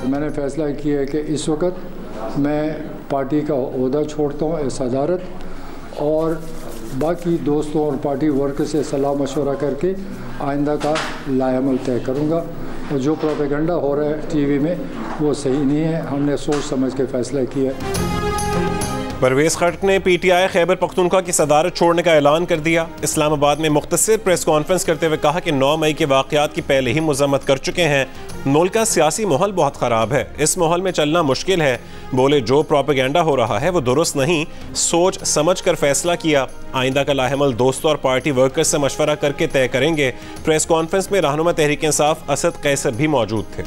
मैंने फ़ैसला किया है कि इस वक्त मैं पार्टी का ओहदा छोड़ता हूँ सदारत, और बाकी दोस्तों और पार्टी वर्कर से सलाह मशवरा करके आइंदा का लाएअमल तय करूँगा। और जो प्रोपेगेंडा हो रहा है टीवी में वो सही नहीं है, हमने सोच समझ के फ़ैसला किया है। परवेज़ खटक ने पीटीआई खैबर पख्तूनख्वा की सदारत छोड़ने का ऐलान कर दिया। इस्लामाबाद में मुख्तसर प्रेस कॉन्फ्रेंस करते हुए कहा कि 9 मई के वाक़यात की पहले ही मज़म्मत कर चुके हैं। मुल्क का सियासी माहौल बहुत ख़राब है, इस माहौल में चलना मुश्किल है। बोले जो प्रोपेगेंडा हो रहा है वो दुरुस्त नहीं, सोच समझ कर फैसला किया। आइंदा का लाहेमल दोस्तों और पार्टी वर्कर्स से मशवरा करके तय करेंगे। प्रेस कॉन्फ्रेंस में रहनुमा तहरीक इंसाफ असद कैसर भी मौजूद थे।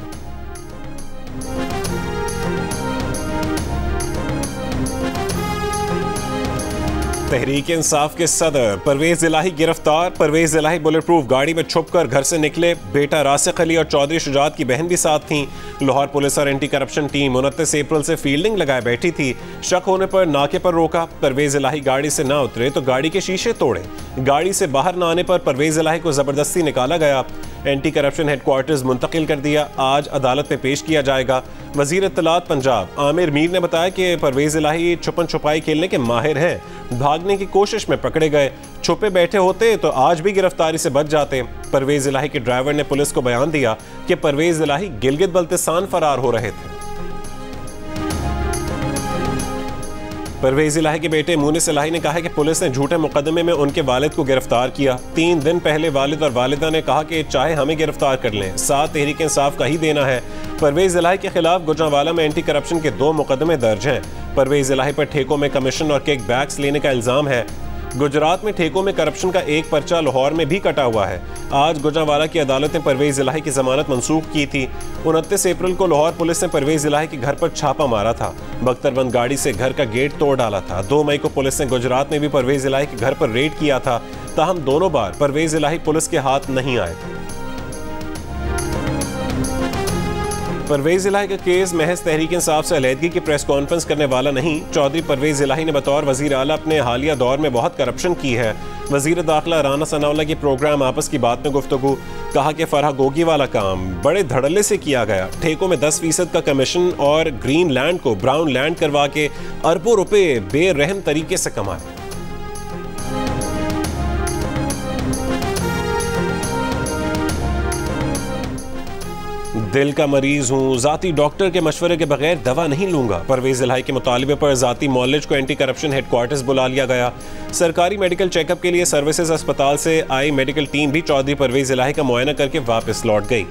तहरीक इंसाफ के सदर परवेज़ इलाही गिरफ्तार। परवेज़ इलाही बुलेट प्रूफ गाड़ी में छुपकर घर से निकले। बेटा रासिक अली और चौधरी शुजात की बहन भी साथ थीं। लाहौर पुलिस और एंटी करप्शन टीम 29 अप्रैल से फील्डिंग लगाए बैठी थी। शक होने पर नाके पर रोका। परवेज़ इलाही गाड़ी से ना उतरे तो गाड़ी के शीशे तोड़े। गाड़ी से बाहर न आने पर परवेज़ इलाही को जबरदस्ती निकाला गया। एंटी करप्शन हेडक्वार्टर्स मुंतकिल कर दिया। आज अदालत में पेश किया जाएगा। वज़ीर इत्तलात पंजाब आमिर मीर ने बताया कि परवेज़ इलाही छुपन छुपाई खेलने के माहिर हैं। भागने की कोशिश में पकड़े गए। छुपे बैठे होते तो आज भी गिरफ्तारी से बच जाते। परवेज़ इलाही के ड्राइवर ने पुलिस को बयान दिया कि परवेज़ इलाही गिलगित बल्तिस्तान फरार हो रहे थे। परवेज़ इलाही के बेटे मुनिस इलाही ने कहा है कि पुलिस ने झूठे मुकदमे में उनके वालिद को गिरफ्तार किया। 3 दिन पहले वालिद और वालिदा ने कहा कि चाहे हमें गिरफ्तार कर लें, साथ तहरीक इंसाफ का ही देना है। परवेज़ इलाही के खिलाफ गुजरांवाला में एंटी करप्शन के 2 मुकदमे दर्ज हैं। परवेज़ इलाही पर ठेकों में कमीशन और किक बैक्स लेने का इल्ज़ाम है। गुजरात में ठेकों में करप्शन का एक पर्चा लाहौर में भी कटा हुआ है। आज गुजरांवाला की अदालत ने परवेज़ इलाही की जमानत मंसूख की थी। 29 अप्रैल को लाहौर पुलिस ने परवेज़ इलाही के घर पर छापा मारा था। बख्तरबंद गाड़ी से घर का गेट तोड़ डाला था। 2 मई को पुलिस ने गुजरात में भी परवेज़ इलाही के घर पर रेड किया था। ताहम दोनों बार परवेज़ इलाही पुलिस के हाथ नहीं आए थे। परवेज़ इलाही का केस महज तहरीक इंसाफ से अलहदगी की प्रेस कॉन्फ्रेंस करने वाला नहीं। चौधरी परवेज़ इलाही ने बतौर वज़ीर आला अपने हालिया दौर में बहुत करप्शन की है। वज़ीर दाखिला राना सनाउल्लाह की प्रोग्राम आपस की बात में गुफ्तगू। कहा कि फराह गोगी वाला काम बड़े धड़ल्ले से किया गया। ठेकों में 10% का कमीशन और ग्रीन लैंड को ब्राउन लैंड करवा के अरबों रुपए बेरहम तरीके से कमाए। दिल का मरीज हूँ, जाती डॉक्टर के मशवरे के बगैर दवा नहीं लूंगा। परवेज़ इलाही के मुतालिबे पर जाती मौलज को एंटी करप्शन हेडक्वार्टर्स बुला लिया गया। सरकारी मेडिकल चेकअप के लिए सर्विसेज अस्पताल से आई मेडिकल टीम भी चौधरी परवेज़ इलाही का मुआयना करके वापस लौट गई।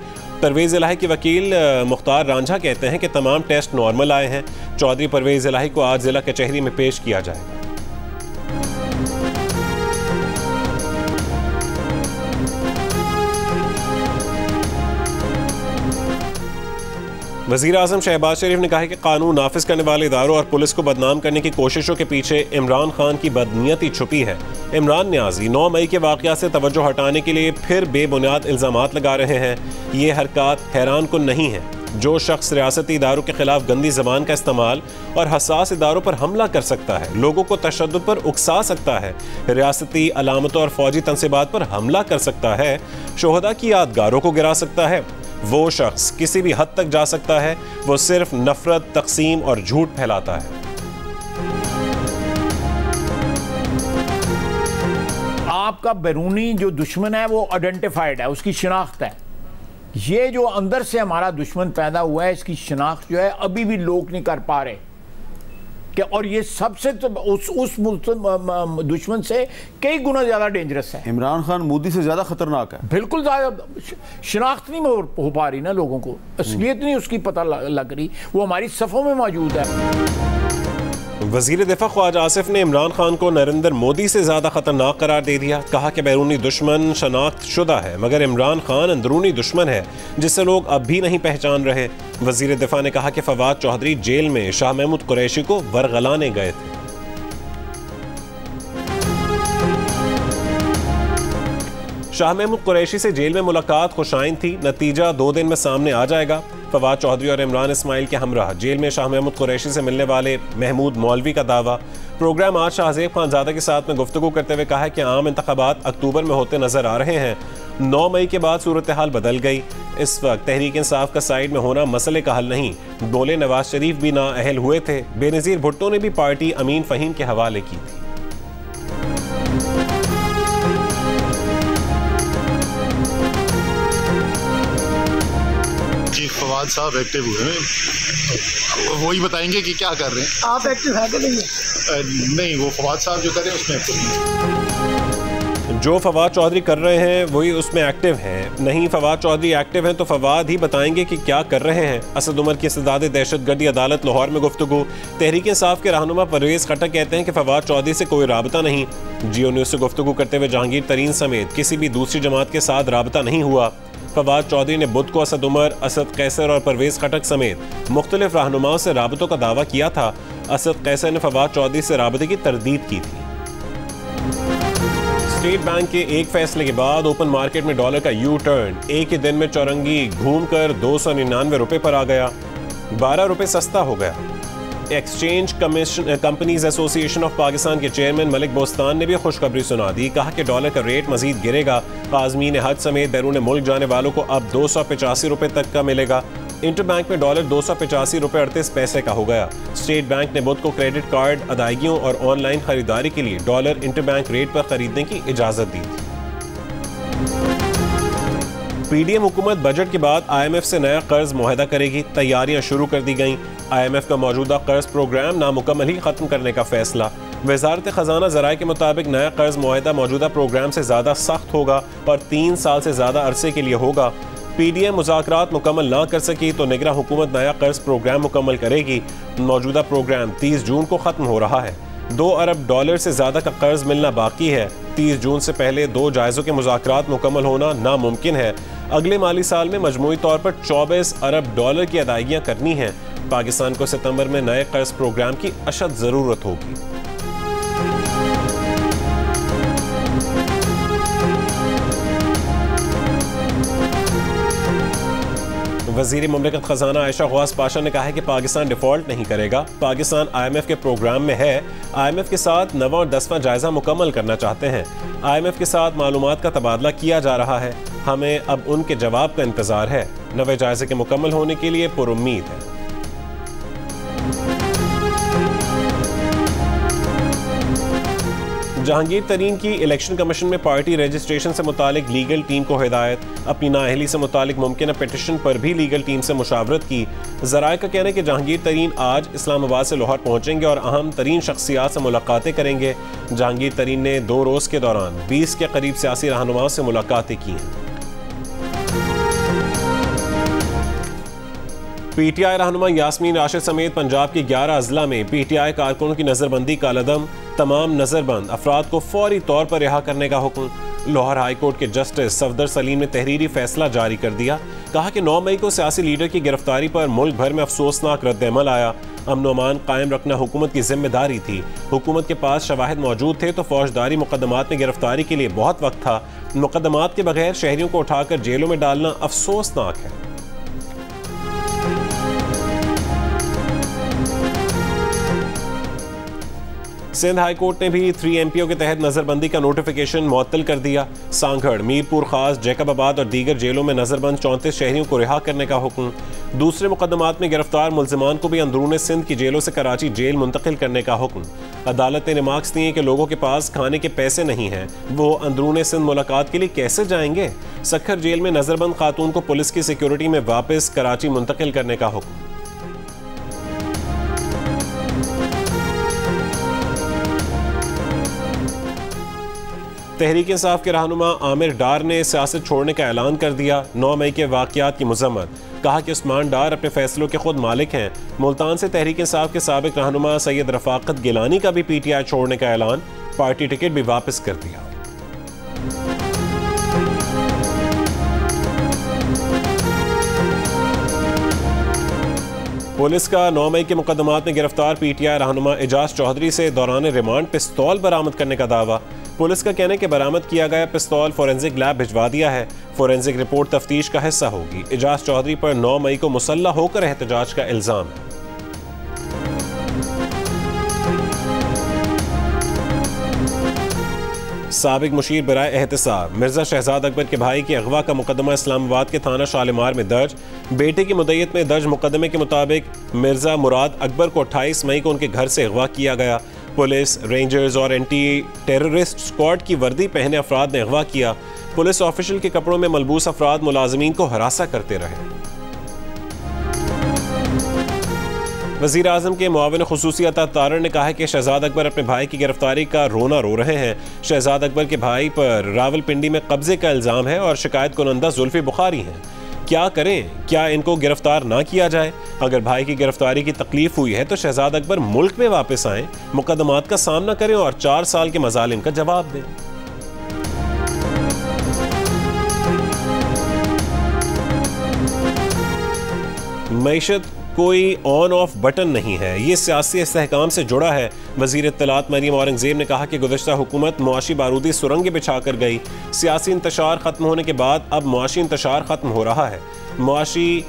परवेज़ इलाही के वकील मुख्तार रांझा कहते हैं कि तमाम टेस्ट नॉर्मल आए हैं। चौधरी परवेज़ इलाही को आज जिला कचहरी में पेश किया जाएगा। वज़ीर आज़म शहबाज शरीफ ने कहा है कि कानून नाफिज करने वाले इदारों और पुलिस को बदनाम करने की कोशिशों के पीछे इमरान खान की बदनीयती छुपी है। इमरान न्याजी 9 मई के वाक़यात से तवज्जो हटाने के लिए फिर बेबुनियाद इल्ज़ामात लगा रहे हैं। ये हरकत हैरान कुन नहीं है। जो शख्स रियासती इदारों के खिलाफ गंदी ज़बान का इस्तेमाल और हसास इदारों पर हमला कर सकता है, लोगों को तशद्दुद पर उकसा सकता है, रियासती अलामतों और फौजी तनसीबात पर हमला कर सकता है, शोहदा की यादगारों को गिरा सकता है, वो शख्स किसी भी हद तक जा सकता है। वो सिर्फ नफरत, तकसीम और झूठ फैलाता है। आपका बैरूनी जो दुश्मन है वो आइडेंटिफाइड है, उसकी शिनाख्त है। ये जो अंदर से हमारा दुश्मन पैदा हुआ है, इसकी शिनाख्त जो है अभी भी लोग नहीं कर पा रहे कि, और ये सबसे उस दुश्मन से कई गुना ज्यादा डेंजरस है। इमरान खान मोदी से ज्यादा खतरनाक है। बिल्कुल शिनाख्त नहीं हो पा रही ना लोगों को, असलियत नहीं उसकी पता लग रही, वो हमारी सफ़ों में मौजूद है। वज़ीर दिफा ख्वाजा आसिफ ने इमरान खान को नरेंद्र मोदी से ज़्यादा ख़तरनाक करार दे दिया। कहा कि बैरूनी दुश्मन शनाख्त शुदा है मगर इमरान खान अंदरूनी दुश्मन है जिसे लोग अब भी नहीं पहचान रहे। वज़ीर दिफा ने कहा कि फवाद चौधरी जेल में शाह महमूद कुरैशी को वरगलाने गए थे। शाह महमूद कुरैशी से जेल में मुलाकात खुशाइन थी। नतीजा 2 दिन में सामने आ जाएगा। फवाद चौधरी और इमरान इस्माइल के हमरा जेल में शाह महमूद कुरैशी से मिलने वाले महमूद मौलवी का दावा। प्रोग्राम आज शाहज़ेब खानज़ादा के साथ में गुफ्तगू करते हुए कहा है कि आम इंतखाबात अक्टूबर में होते नजर आ रहे हैं। 9 मई के बाद सूरत हाल बदल गई। इस वक्त तहरीक इंसाफ का साइड में होना मसले का हल नहीं, बोले नवाज शरीफ भी नाअहल हुए थे। बेनज़ीर भुट्टो ने भी पार्टी अमीन फ़हीम के हवाले की थी। फवाद साहब एक्टिव हुए हैं, वही बताएंगे कि क्या कर रहे हैं। आप एक्टिव है कि नहीं है? नहीं, वो फवाद साहब जो कर रहे हैं उसमें एक्टिव नहीं। जो फवाद चौधरी कर रहे हैं वही उसमें एक्टिव हैं। नहीं फवाद चौधरी एक्टिव हैं तो फवाद ही बताएंगे कि क्या कर रहे हैं। असद उमर की इस्तदाद दहशतगर्दी अदालत लाहौर में गुफ्तगू। तहरीक इंसाफ के रहनुमा परवेज खटक कहते हैं कि फवाद चौधरी से कोई राबता नहीं। जियो न्यूज़ से गुफ्तगू करते हुए जहांगीर तरीन समेत किसी भी दूसरी जमात के साथ राबता नहीं हुआ। फवाद चौधरी ने बुध को असद उमर, असद कैसर और परवेज खटक समेत मुख्तलिफ रहनुमाओं से राबतों का दावा किया था। असद कैसर ने फवाद चौधरी से राबते की तरदीद की थी। स्टेट बैंक के एक फैसले के बाद ओपन मार्केट में डॉलर का यू टर्न। एक ही दिन में चौरंगी घूमकर 299 रुपए पर आ गया, 12 रुपए सस्ता हो गया। Exchange companies association of Pakistan के चेयरमैन मलिक बोस्तान ने भी खुशखबरी सुना दी। कहा कि डॉलर का रेट मजीद गिरेगा। आज़मीन हज समेत बैरून मुल्क जाने वालों को अब 285 रुपए तक का मिलेगा। इंटर बैंक में डॉलर 285 रुपए 38 पैसे का हो गया। स्टेट बैंक ने बुध को क्रेडिट कार्ड अदायगियों और ऑनलाइन खरीदारी के लिए डॉलर इंटर बैंक रेट पर खरीदने की इजाजत दी थी। पीडीएम हुकूमत बजट के बाद IMF से नया कर्ज मुआहदा करेगी। तैयारियां शुरू कर दी गईं। IMF का मौजूदा कर्ज प्रोग्राम नामुकम्मल ही खत्म करने का फैसला। वजारत खजाना ज़राए के मुताबिक नया कर्ज मुआहदा मौजूदा प्रोग्राम से ज़्यादा सख्त होगा और 3 साल से ज़्यादा अरसे के लिए होगा। पीडीएम मुज़ाकरात मुकम्मल ना कर सकी तो निगरां हुकूमत नया कर्ज प्रोग्राम मुकम्मल करेगी। मौजूदा प्रोग्राम 30 जून को ख़त्म हो रहा है। 2 अरब डॉलर से ज़्यादा का कर्ज मिलना बाकी है। 30 जून से पहले 2 जायज़ों के मुज़ाकरात मुकम्मल होना नामुमकिन है। अगले माली साल में मजमूई तौर पर 24 अरब डॉलर की अदायगियाँ करनी हैं। पाकिस्तान को सितंबर में नए कर्ज प्रोग्राम की अशद ज़रूरत होगी। वज़ीर मुमलिकत खजाना आयशा गौस पाशा ने कहा है कि पाकिस्तान डिफॉल्ट नहीं करेगा। पाकिस्तान IMF के प्रोग्राम में है। IMF के साथ 9वां और 10वां जायजा मुकम्मल करना चाहते हैं। IMF के साथ मालूमात का तबादला किया जा रहा है। हमें अब उनके जवाब का इंतजार है। 9वें जायजे के मुकम्मल होने के लिए पुरुम्मीद है। जहांगीर तरीन की इलेक्शन कमीशन में पार्टी रजिस्ट्रेशन से मुतालिक लीगल टीम को हिदायत। अपनी नाअहली से मुतालिक मुमकिन पिटिशन पर भी लीगल टीम से मुशावरत की। ज़राए का कहना है कि जहांगीर तरीन आज इस्लामाबाद से लाहौर पहुंचेंगे और अहम तरीन शख्सियात से मुलाकातें करेंगे। जहांगीर तरीन ने 2 रोज़ के दौरान 20 के करीब सियासी रहनुमाओं से मुलाकातें की हैं। PTI रहनुमा यास्मीन राशिद समेत पंजाब के 11 अजला में PTI कारकुनों की नज़रबंदी का कदम। तमाम नज़रबंद अफराद को फौरी तौर पर रिहा करने का हुक्म। लाहौर हाई कोर्ट के जस्टिस सफदर सलीम ने तहरीरी फैसला जारी कर दिया। कहा कि 9 मई को सियासी लीडर की गिरफ्तारी पर मुल्क भर में अफसोसनाक रद्द-ए-अमल आया। अमन व अमान कायम रखना हुकूमत की जिम्मेदारी थी। हुकूमत के पास शवाहिद मौजूद थे तो फौजदारी मुकदमात में गिरफ्तारी के लिए बहुत वक्त था। मुकदमात के बगैर शहरियों को उठाकर जेलों में डालना अफसोसनाक है। सिंध हाई कोर्ट ने भी 3 MPO के तहत नज़रबंदी का नोटिफिकेशन मुअत्तल कर दिया। सांगड़, मीरपुर खास, जैकबाबाद और दीगर जेलों में नज़रबंद 34 शहरियों को रिहा करने का हुक्म। दूसरे मुकदमात में गिरफ्तार मुल्जिमान को भी अंदरून सिंध की जेलों से कराची जेल मुंतकिल करने का हुक्म। अदालत ने रिमार्क्स दिए कि लोगों के पास खाने के पैसे नहीं हैं, वो अंदरून सिंध मुलाकात के लिए कैसे जाएंगे। सखर जेल में नज़रबंद खातून को पुलिस की सिक्योरिटी में वापस कराची मुंतकिल करने का हुक्म। तहरीक इंसाफ के रहनुमा आमिर डार ने सियासत छोड़ने का ऐलान कर दिया। 9 मई के वाक़यात की मज़म्मत। कहा कि उस्मान डार अपने फैसलों के खुद मालिक हैं। मुल्तान से तहरीक इंसाफ के साबिक रहनुमा सैयद रफ़ाकत गिलानी का भी PTI छोड़ने का ऐलान। पार्टी टिकट भी वापस कर दिया। पुलिस का 9 मई के मुकदमात में गिरफ्तार PTI रहनुमा एजाज चौधरी से दौरान रिमांड पिस्तौल बरामद करने का दावा। पुलिस का कहना है कि बरामद किया गया पिस्तौल फोरेंसिक लैब भिजवा दिया है। फोरेंसिक रिपोर्ट तफ्तीश का हिस्सा होगी। एजाज चौधरी पर 9 मई को मुसल्लह होकर एहतजाज का इल्जाम है। साबिक मुशीर बराए एहतसाब मिर्जा शहजाद अकबर के भाई के अगवा का मुकदमा इस्लामाबाद के थाना शालीमार में दर्ज। बेटे की मुद्दत में दर्ज मुकदमे के मुताबिक मिर्जा मुराद अकबर को 28 मई को उनके घर से अगवा किया गया। पुलिस, रेंजर्स और एंटी टेररिस्ट स्क्वाड की वर्दी पहने अफराद ने अगवा किया। पुलिस ऑफिशियल के कपड़ों में मलबूस अफराद मुलाजमीन को हरासा करते रहे। वज़ीर आज़म के मुआविन खुसूसी अता तारर ने कहा है कि शहजाद अकबर अपने भाई की गिरफ्तारी का रोना रो रहे हैं। शहजाद अकबर के भाई पर रावलपिंडी में कब्जे का इल्ज़ाम है और शिकायत कुनंदा जुल्फ़ी बुखारी हैं। क्या करें? क्या इनको गिरफ्तार ना किया जाए? अगर भाई की गिरफ्तारी की तकलीफ हुई है तो शहजाद अकबर मुल्क में वापस आएं, मुकदमात का सामना करें और 4 साल के मजालिम का जवाब दें। मईशत कोई ऑन ऑफ बटन नहीं है, ये सियासी इस्तेहकाम से जुड़ा है। वज़ीर इत्तलात मरीम औरंगज़ेब ने कहा कि गुज़श्ता हुकूमत मुआशी बारूदी सुरंगें बिछा कर गई। सियासी इंतशार ख़त्म होने के बाद अब मुआशी इंतशार ख़त्म हो रहा है। मुआशी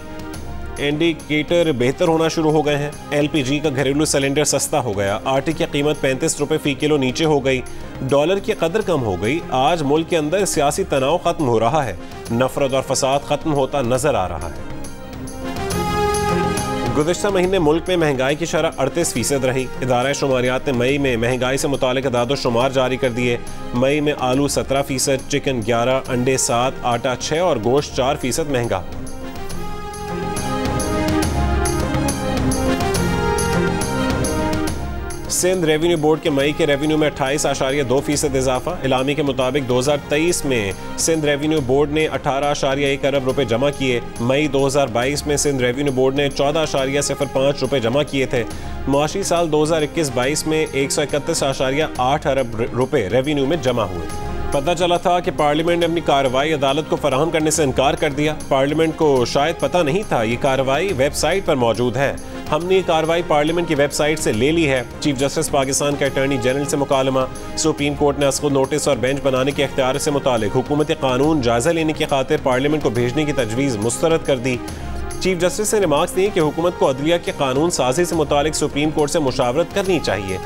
इंडिकेटर बेहतर होना शुरू हो गए हैं। LPG का घरेलू सिलेंडर सस्ता हो गया। आटे की कीमत 35 रुपये फ़ी किलो नीचे हो गई। डॉलर की कदर कम हो गई। आज मुल्क के अंदर सियासी तनाव ख़त्म हो रहा है। नफरत और फसाद ख़त्म होता नज़र आ रहा है। गुज़श्ता महीने मुल्क में महंगाई की शरह 38% रही। इदारा शुमारियात ने मई में महंगाई से मुतालिक अदाद शुमार जारी कर दिए। मई में आलू 17%, चिकन 11%, अंडे 7%, आटा 6% और गोश्त 4% महंगा। सिंध रेवेन्यू बोर्ड के मई के रेवेन्यू में 28.2% इजाफा। इलामी के मुताबिक 2023 में सिंध रेवेन्यू बोर्ड ने 18.1 अरब रुपए जमा किए। मई 2022 में सिंध रेवेन्यू बोर्ड ने 14.05 रुपए जमा किए थे। मुआशी साल 2021-22 में 131.8 अरब रुपए रेवेन्यू में जमा हुए। पता चला था कि पार्लियामेंट ने अपनी कार्रवाई अदालत को फराहम करने से इनकार कर दिया। पार्लियामेंट को शायद पता नहीं था ये कार्रवाई वेबसाइट पर मौजूद है। हमने ये कार्रवाई पार्लियामेंट की वेबसाइट से ले ली है। चीफ जस्टिस पाकिस्तान के अटॉर्नी जनरल से मुकालमा। सुप्रीम कोर्ट ने असको नोटिस और बेंच बनाने के इख्तियार से मुतालिक हुकूमत कानून जायजा लेने की खातिर पार्लियामेंट को भेजने की तजवीज़ मुस्तरद कर दी। चीफ जस्टिस ने रिमार्क्स दिए कि हुकूमत को अदलिया के कानून साजी से मुतालिक सुप्रीम कोर्ट से मुशावरत करनी चाहिए।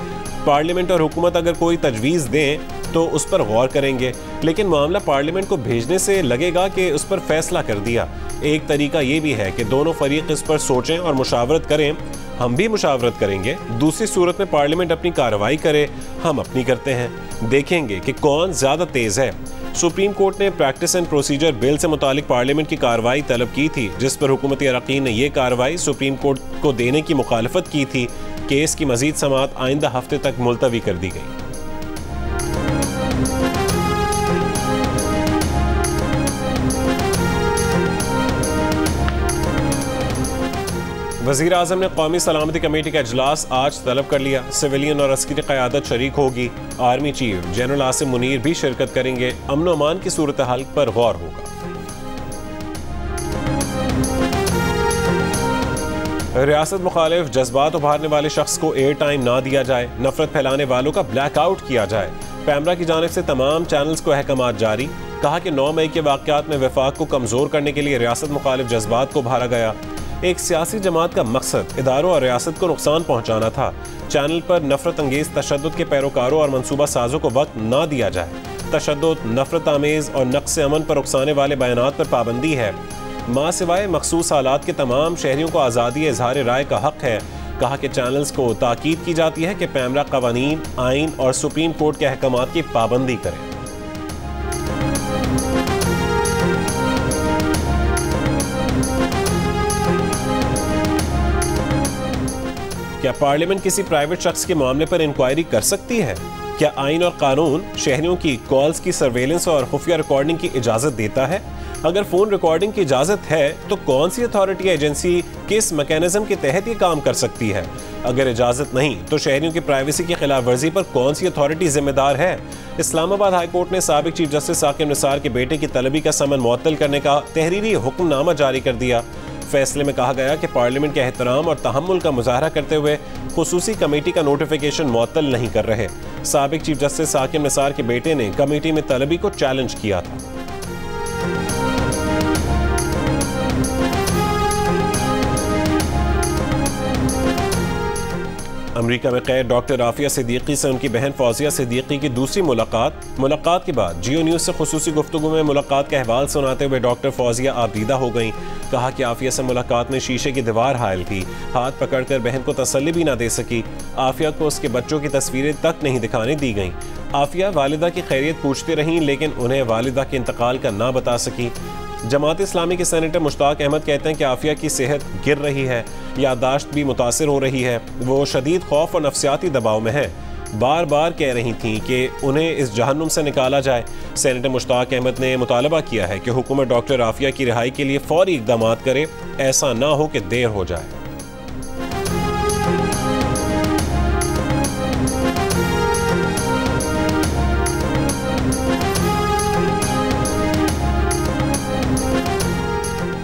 पार्लियामेंट और हुकूमत अगर कोई तजवीज़ दें तो उस पर गौर करेंगे, लेकिन मामला पार्लियामेंट को भेजने से लगेगा कि उस पर फैसला कर दिया। एक तरीका ये भी है कि दोनों फरीक इस पर सोचें और मुशावरत करें। हम भी मुशावरत करेंगे। दूसरी सूरत में पार्लियामेंट अपनी कार्रवाई करे, हम अपनी करते हैं। देखेंगे कि कौन ज़्यादा तेज़ है। सुप्रीम कोर्ट ने प्रैक्टिस एंड प्रोसीजर बिल से मुतालिक पार्लियामेंट की कार्रवाई तलब की थी, जिस पर हुकूमती अरकान ने यह कार्रवाई सुप्रीम कोर्ट को देने की मुखालफत की थी। केस की मजीद समाअत आइंदा हफ्ते तक मुलतवी कर दी गई। वज़ीर आज़म ने कौमी सलामती कमेटी का इजलास आज तलब कर लिया। सिविलियन और अस्करी क़यादत शरीक होगी। Army chief general Asim Munir भी शिरकत करेंगे। अमन व अमान की सूरत हाल पर गौर होगा। रियासत मुखालिफ जज्बात उभारने वाले शख्स को एयर टाइम ना दिया जाए। नफरत फैलाने वालों का ब्लैक आउट किया जाए। पैमरा की जानिब से तमाम चैनल्स को अहकामात जारी। कहा कि 9 मई के वाक़यात में वफाक को कमज़ोर करने के लिए रियासत मुखालिफ जज्बात को उभारा गया। एक सियासी जमात का मकसद इदारों और रियासत को नुकसान पहुँचाना था। चैनल पर नफरत अंगेज तशद्दुद के पैरोकारों और मनसूबा साजों को वक्त ना दिया जाए। तशद्दुद, नफरत आमेज और नक्स अमन पर उकसाने वाले बयानात पर पाबंदी है। माँ सिवाय मखसूस हालात के तमाम शहरियों को आज़ादी इजहार राय का हक है। कहा कि चैनल्स को ताकीद की जाती है कि पैमरा कवानीन, आइन और सुप्रीम कोर्ट के अहकामात की पाबंदी करें। क्या पार्लियामेंट किसी प्राइवेट शख्स के मामले पर इंक्वायरी कर सकती है? क्या आइन और कानून शहरियों की कॉल्स की सर्वेलेंस और खुफिया रिकॉर्डिंग की इजाजत देता है? अगर फोन रिकॉर्डिंग की इजाजत है तो कौन सी अथॉरिटी या एजेंसी किस मैकेनिज्म के तहत ये काम कर सकती है? अगर इजाजत नहीं तो शहरियों की प्राइवेसी की खिलाफ वर्जी पर कौन सी अथॉरिटी जिम्मेदार है? इस्लामाबाद हाई कोर्ट ने साबिक चीफ जस्टिस साकिब निसार के बेटे की तलबी का समन मुअत्तल करने का तहरीरी हुक्मनामा जारी कर दिया। फैसले में कहा गया कि पार्लियामेंट के एहतराम और तहम्मुल का मुजाहरा करते हुए खुसूसी कमेटी का नोटिफिकेशन मुअत्तल नहीं कर रहे। साबिक चीफ जस्टिस साकिब निसार के बेटे ने कमेटी में तलबी को चैलेंज किया था। अमेरिका में कैद डॉक्टर आफिया सिद्दीकी से उनकी बहन फौजिया सिद्दीकी की दूसरी मुलाकात के बाद जियो न्यूज़ से खुसूसी गुफ्तगू में मुलाकात का अहवाल सुनाते हुए डॉक्टर फौजिया आबदीदा हो गईं। कहा कि आफिया से मुलाकात में शीशे की दीवार हायल थी, हाथ पकड़कर बहन को तसल्ली भी ना दे सकी। आफिया को उसके बच्चों की तस्वीरें तक नहीं दिखाने दी गईं। आफिया वालिदा की खैरियत पूछती रहीं, लेकिन उन्हें वालिदा के इंतकाल का ना बता सकी। जमात इस्लामी के सेनेटर मुश्ताक अहमद कहते हैं कि आफिया की सेहत गिर रही है, यादाश्त भी मुतासिर हो रही है, वो शदीद खौफ और नफ्सियाती दबाव में है। बार बार कह रही थीं कि उन्हें इस जहन्नुम से निकाला जाए। सेनेटर मुश्ताक अहमद ने मुतालबा किया है कि हुकूमत डॉक्टर आफिया की रिहाई के लिए फौरी इक़दाम करे, ऐसा ना हो कि देर हो जाए।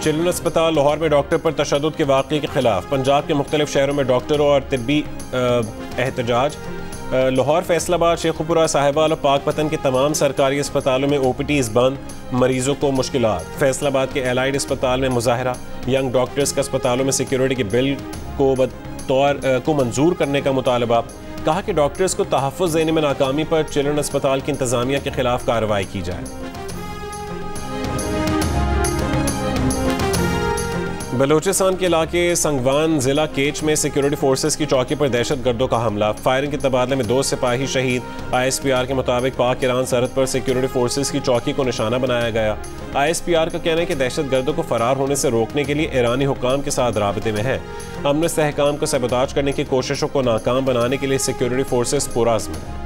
चिल्ड्रन अस्पताल लाहौर में डॉक्टर पर तशद्दुद के वाक़े के खिलाफ पंजाब के मुख्तलिफ शहरों में डॉक्टरों और तिब्बी एहतजाज। लाहौर, फैसलाबाद, शेखुपुरा, साहिवाल और पाकपतन के तमाम सरकारी अस्पतालों में OPDs बंद, मरीजों को मुश्किलात। फैसलाबाद के एलाइड अस्पताल में मुजाहरा। यंग डॉक्टर्स का अस्पतालों में सिक्योरिटी के बिल को मंजूर करने का मुतालबा। कहा कि डॉक्टर्स को तहफ़्फ़ुज़ देने में नाकामी पर चिल्ड्रन अस्पताल की इंतज़ामिया के खिलाफ कार्रवाई की जाए। बलूचिस्तान के इलाके संगवान जिला केच में सिक्योरिटी फोर्सेस की चौकी पर दहशत गर्दों का हमला। फायरिंग के तबादले में 2 सिपाही शहीद। ISPR के मुताबिक पाक ईरान सरहद पर सिक्योरिटी फोर्सेस की चौकी को निशाना बनाया गया। ISPR का कहना है कि दहशत गर्दों को फरार होने से रोकने के लिए ईरानी हुक्काम के साथ राबते में है। अमन इस्तेहकाम को सबताज करने की कोशिशों को नाकाम बनाने के लिए सिक्योरिटी फोर्सेस पुरअज़्म है।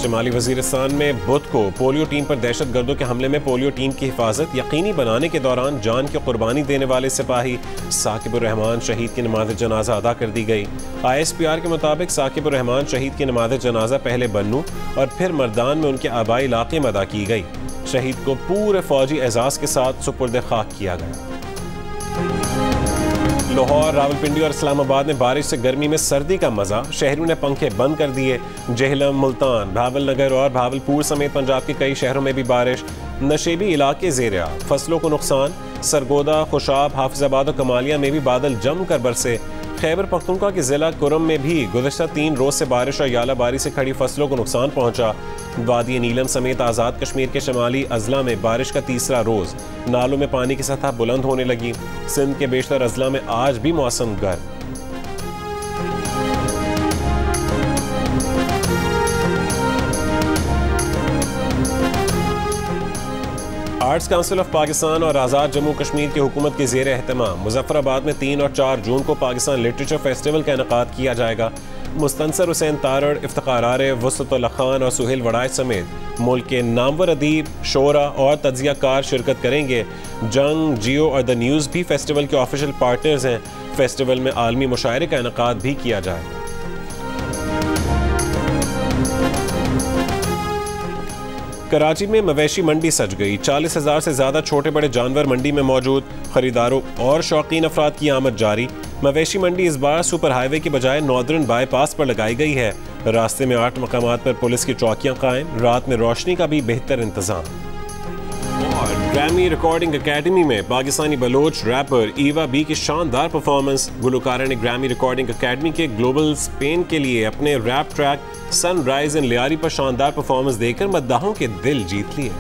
शिमाली वजीरिस्तान में बुध को पोलियो टीम पर दहशत गर्दों के हमले में पोलियो टीम की हिफाजत यकीनी बनाने के दौरान जान की कुर्बानी देने वाले सिपाही साकिबुर रहमान शहीद की नमाज जनाजा अदा कर दी गई। ISPR के मुताबिक साकिबुर रहमान शहीद की नमाज जनाजा पहले बन्नू और फिर मर्दान में उनके आबाई इलाके में अदा की गई। शहीद को पूरे फौजी एजाज के साथ सुपुर्द खाक किया गया। लाहौर, रावलपिंडी और इस्लामाबाद में बारिश से गर्मी में सर्दी का मजा। शहरों ने पंखे बंद कर दिए। जेहलम, मुल्तान, भावल नगर और भावलपुर समेत पंजाब के कई शहरों में भी बारिश। नशेबी इलाके ज़ेर फसलों को नुकसान। सरगोदा, खुशाब, हाफिजाबाद और कमालिया में भी बादल जम कर बरसे। खैबर पख्तूनख्वा के ज़िला कुरम में भी गुज़श्ता 3 रोज़ से बारिश और यालाबारी से खड़ी फसलों को नुकसान पहुँचा। वादी नीलम समेत आज़ाद कश्मीर के शमाली अजला में बारिश का तीसरा रोज़। नालों में पानी की सतह बुलंद होने लगी। सिंध के बेशतर अजला में आज भी मौसम गर्म। आर्ट्स काउंसिल ऑफ पाकिस्तान और आज़ाद जम्मू कश्मीर की हुकूमत के ज़ेर एहतमाम मुजफ्फराबाद में 3 और 4 जून को पाकिस्तान लिटरेचर फेस्टिवल का इनेकाद किया जाएगा। मुस्तनसर हुसैन तारड़, इफ्तिखार आरे, वसतुल्लाह खान और सुहेल वड़ाइच समेत मुल्क के नामवर अदीब, शोरा और तज्जियाकार शिरकत करेंगे। जंग, जियो और द न्यूज़ भी फेस्टिवल के ऑफिशियल पार्टनर्स हैं। फेस्टिवल में आलमी मुशायरे का इनेकाद भी किया जाएगा। कराची में मवेशी मंडी सज गई। 40,000 से ज़्यादा छोटे बड़े जानवर मंडी में मौजूद। खरीदारों और शौकीन अफराद की आमद जारी। मवेशी मंडी इस बार सुपर हाईवे के बजाय नॉर्दर्न बाईपास पर लगाई गई है। रास्ते में 8 मकामात पर पुलिस की चौकियां कायम। रात में रोशनी का भी बेहतर इंतजाम। और ग्रैमी रिकॉर्डिंग एकेडमी में पाकिस्तानी बलोच रैपर ईवा बी की शानदार परफॉर्मेंस। गुलकारा ने ग्रैमी रिकॉर्डिंग एकेडमी के ग्लोबल स्पेन के लिए अपने rap track sunrise in Lyari पर शानदार परफॉर्मेंस देकर मद्दाहों के दिल जीत लिए।